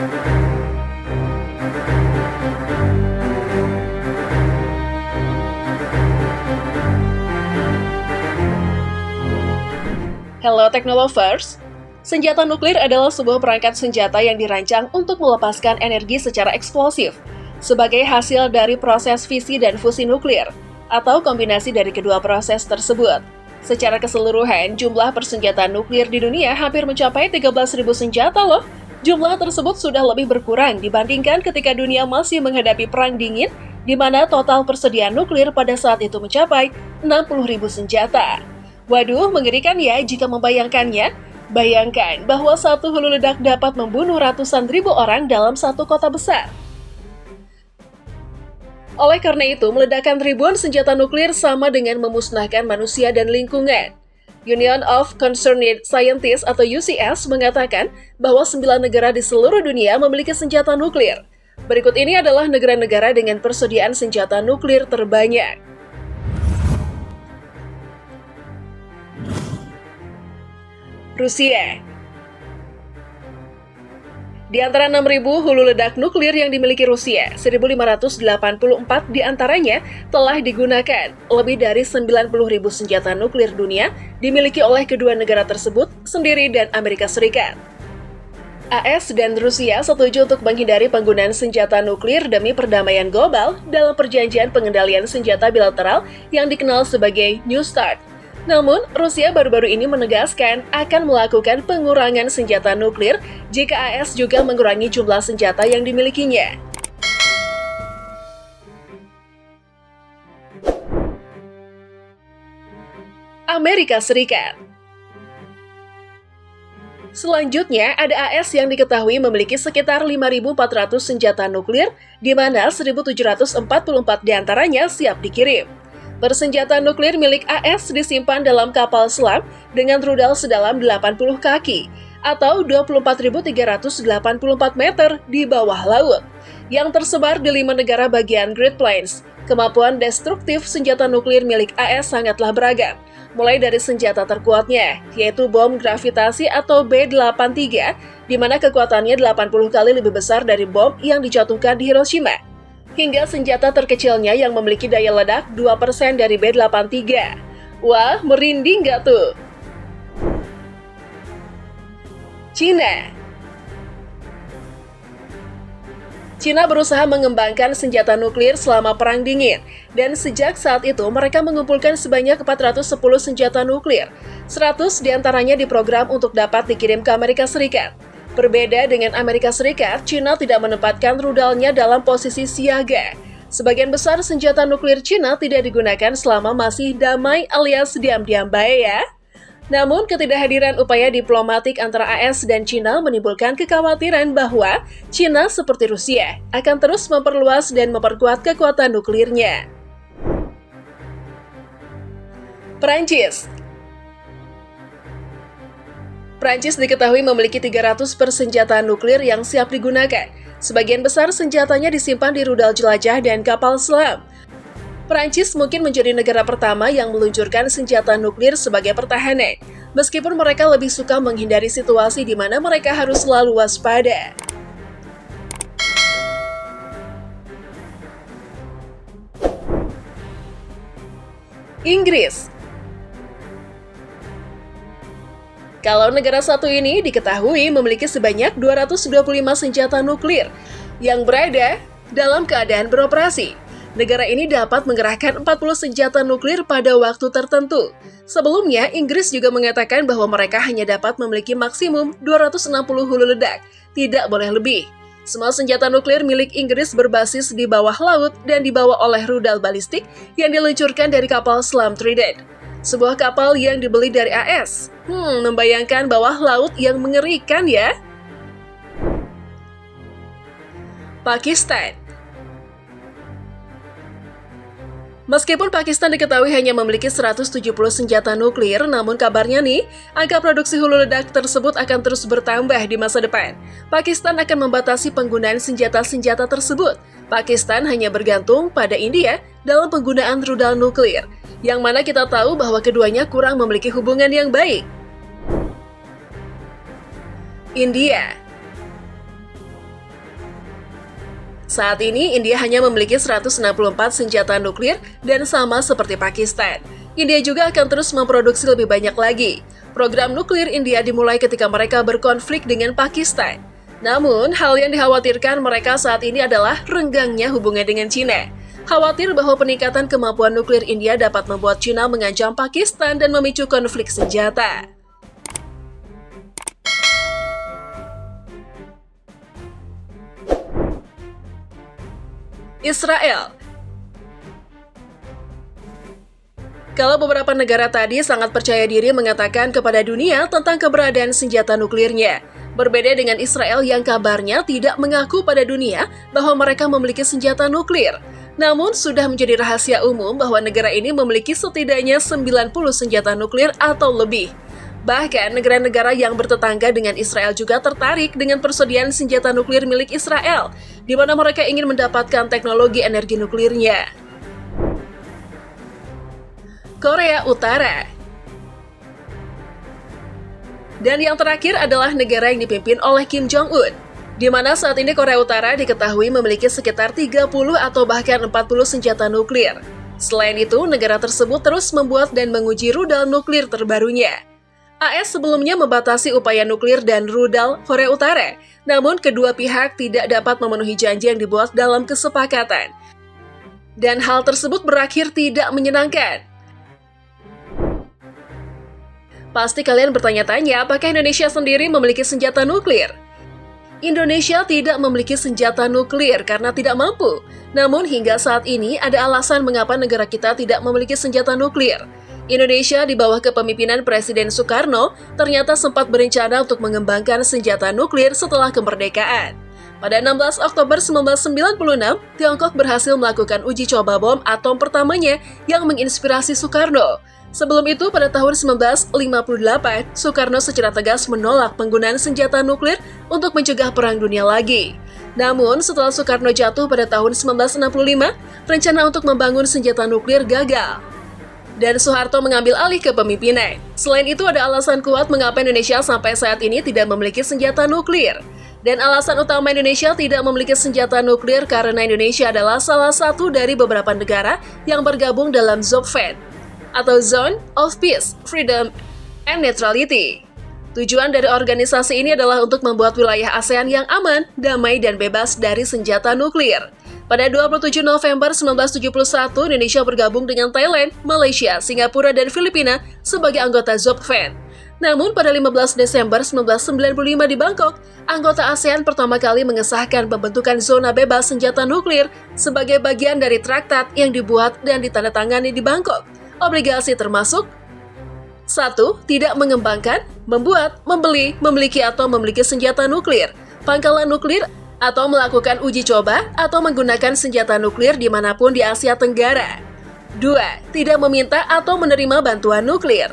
Hello Technolovers, senjata nuklir adalah sebuah perangkat senjata yang dirancang untuk melepaskan energi secara eksplosif sebagai hasil dari proses fisi dan fusi nuklir, atau kombinasi dari kedua proses tersebut. Secara keseluruhan, jumlah persenjataan nuklir di dunia hampir mencapai 13.000 senjata loh. Jumlah tersebut sudah lebih berkurang dibandingkan ketika dunia masih menghadapi perang dingin, di mana total persediaan nuklir pada saat itu mencapai 60.000 senjata. Waduh, mengerikan ya jika membayangkannya. Bayangkan bahwa satu hulu ledak dapat membunuh ratusan ribu orang dalam satu kota besar. Oleh karena itu, meledakkan ribuan senjata nuklir sama dengan memusnahkan manusia dan lingkungan. Union of Concerned Scientists atau UCS mengatakan bahwa 9 negara di seluruh dunia memiliki senjata nuklir. Berikut ini adalah negara-negara dengan persediaan senjata nuklir terbanyak. Rusia. Di antara 6.000 hulu ledak nuklir yang dimiliki Rusia, 1.584 diantaranya telah digunakan. Lebih dari 90.000 senjata nuklir dunia dimiliki oleh kedua negara tersebut sendiri dan Amerika Serikat. AS dan Rusia setuju untuk menghindari penggunaan senjata nuklir demi perdamaian global dalam perjanjian pengendalian senjata bilateral yang dikenal sebagai New START. Namun, Rusia baru-baru ini menegaskan akan melakukan pengurangan senjata nuklir jika AS juga mengurangi jumlah senjata yang dimilikinya. Amerika Serikat. Selanjutnya, ada AS yang diketahui memiliki sekitar 5.400 senjata nuklir, di mana 1.744 diantaranya siap dikirim. Persenjataan nuklir milik AS disimpan dalam kapal selam dengan rudal sedalam 80 kaki atau 24.384 meter di bawah laut yang tersebar di 5 negara bagian Great Plains. Kemampuan destruktif senjata nuklir milik AS sangatlah beragam, mulai dari senjata terkuatnya, yaitu bom gravitasi atau B-83, di mana kekuatannya 80 kali lebih besar dari bom yang dijatuhkan di Hiroshima, hingga senjata terkecilnya yang memiliki daya ledak 2% dari B-83. Wah, merinding nggak tuh? Cina berusaha mengembangkan senjata nuklir selama Perang Dingin, dan sejak saat itu mereka mengumpulkan sebanyak 410 senjata nuklir. 100 diantaranya diprogram untuk dapat dikirim ke Amerika Serikat. Berbeda dengan Amerika Serikat, Cina tidak menempatkan rudalnya dalam posisi siaga. Sebagian besar senjata nuklir Cina tidak digunakan selama masih damai alias diam-diam baik ya. Namun, ketidakhadiran upaya diplomatik antara AS dan Cina menimbulkan kekhawatiran bahwa Cina seperti Rusia akan terus memperluas dan memperkuat kekuatan nuklirnya. Prancis diketahui memiliki 300 persenjataan nuklir yang siap digunakan. Sebagian besar senjatanya disimpan di rudal jelajah dan kapal selam. Prancis mungkin menjadi negara pertama yang meluncurkan senjata nuklir sebagai pertahanan, meskipun mereka lebih suka menghindari situasi di mana mereka harus selalu waspada. Inggris. Kalau negara satu ini diketahui memiliki sebanyak 225 senjata nuklir yang berada dalam keadaan beroperasi. Negara ini dapat mengerahkan 40 senjata nuklir pada waktu tertentu. Sebelumnya, Inggris juga mengatakan bahwa mereka hanya dapat memiliki maksimum 260 hulu ledak, tidak boleh lebih. Semua senjata nuklir milik Inggris berbasis di bawah laut dan dibawa oleh rudal balistik yang diluncurkan dari kapal selam Trident, sebuah kapal yang dibeli dari AS. Membayangkan bawah laut yang mengerikan ya. Pakistan. Meskipun Pakistan diketahui hanya memiliki 170 senjata nuklir, namun kabarnya nih, angka produksi hulu ledak tersebut akan terus bertambah di masa depan. Pakistan akan membatasi penggunaan senjata-senjata tersebut. Pakistan hanya bergantung pada India dalam penggunaan rudal nuklir, yang mana kita tahu bahwa keduanya kurang memiliki hubungan yang baik. India. Saat ini, India hanya memiliki 164 senjata nuklir dan sama seperti Pakistan. India juga akan terus memproduksi lebih banyak lagi. Program nuklir India dimulai ketika mereka berkonflik dengan Pakistan. Namun, hal yang dikhawatirkan mereka saat ini adalah renggangnya hubungan dengan Cina. Khawatir bahwa peningkatan kemampuan nuklir India dapat membuat Cina mengancam Pakistan dan memicu konflik senjata. Israel. Kalau beberapa negara tadi sangat percaya diri mengatakan kepada dunia tentang keberadaan senjata nuklirnya, berbeda dengan Israel yang kabarnya tidak mengaku pada dunia bahwa mereka memiliki senjata nuklir. Namun, sudah menjadi rahasia umum bahwa negara ini memiliki setidaknya 90 senjata nuklir atau lebih. Bahkan, negara-negara yang bertetangga dengan Israel juga tertarik dengan persediaan senjata nuklir milik Israel, di mana mereka ingin mendapatkan teknologi energi nuklirnya. Korea Utara. Dan yang terakhir adalah negara yang dipimpin oleh Kim Jong-un, di mana saat ini Korea Utara diketahui memiliki sekitar 30 atau bahkan 40 senjata nuklir. Selain itu, negara tersebut terus membuat dan menguji rudal nuklir terbarunya. AS sebelumnya membatasi upaya nuklir dan rudal Korea Utara, namun kedua pihak tidak dapat memenuhi janji yang dibuat dalam kesepakatan. Dan hal tersebut berakhir tidak menyenangkan. Pasti kalian bertanya-tanya apakah Indonesia sendiri memiliki senjata nuklir? Indonesia tidak memiliki senjata nuklir karena tidak mampu. Namun hingga saat ini ada alasan mengapa negara kita tidak memiliki senjata nuklir. Indonesia di bawah kepemimpinan Presiden Soekarno ternyata sempat berencana untuk mengembangkan senjata nuklir setelah kemerdekaan. Pada 16 Oktober 1996, Tiongkok berhasil melakukan uji coba bom atom pertamanya yang menginspirasi Soekarno. Sebelum itu, pada tahun 1958, Soekarno secara tegas menolak penggunaan senjata nuklir untuk mencegah Perang Dunia lagi. Namun, setelah Soekarno jatuh pada tahun 1965, rencana untuk membangun senjata nuklir gagal. Dan Soeharto mengambil alih kepemimpinan. Selain itu, ada alasan kuat mengapa Indonesia sampai saat ini tidak memiliki senjata nuklir. Dan alasan utama Indonesia tidak memiliki senjata nuklir karena Indonesia adalah salah satu dari beberapa negara yang bergabung dalam ZOPFED, atau Zone of Peace, Freedom, and Neutrality. Tujuan dari organisasi ini adalah untuk membuat wilayah ASEAN yang aman, damai, dan bebas dari senjata nuklir. Pada 27 November 1971, Indonesia bergabung dengan Thailand, Malaysia, Singapura, dan Filipina sebagai anggota ZOPFED. Namun, pada 15 Desember 1995 di Bangkok, anggota ASEAN pertama kali mengesahkan pembentukan zona bebas senjata nuklir sebagai bagian dari traktat yang dibuat dan ditandatangani di Bangkok. Obligasi termasuk 1. Tidak mengembangkan, membuat, membeli, memiliki atau memiliki senjata nuklir, pangkalan nuklir, atau melakukan uji coba atau menggunakan senjata nuklir dimanapun di Asia Tenggara. 2. Tidak meminta atau menerima bantuan nuklir.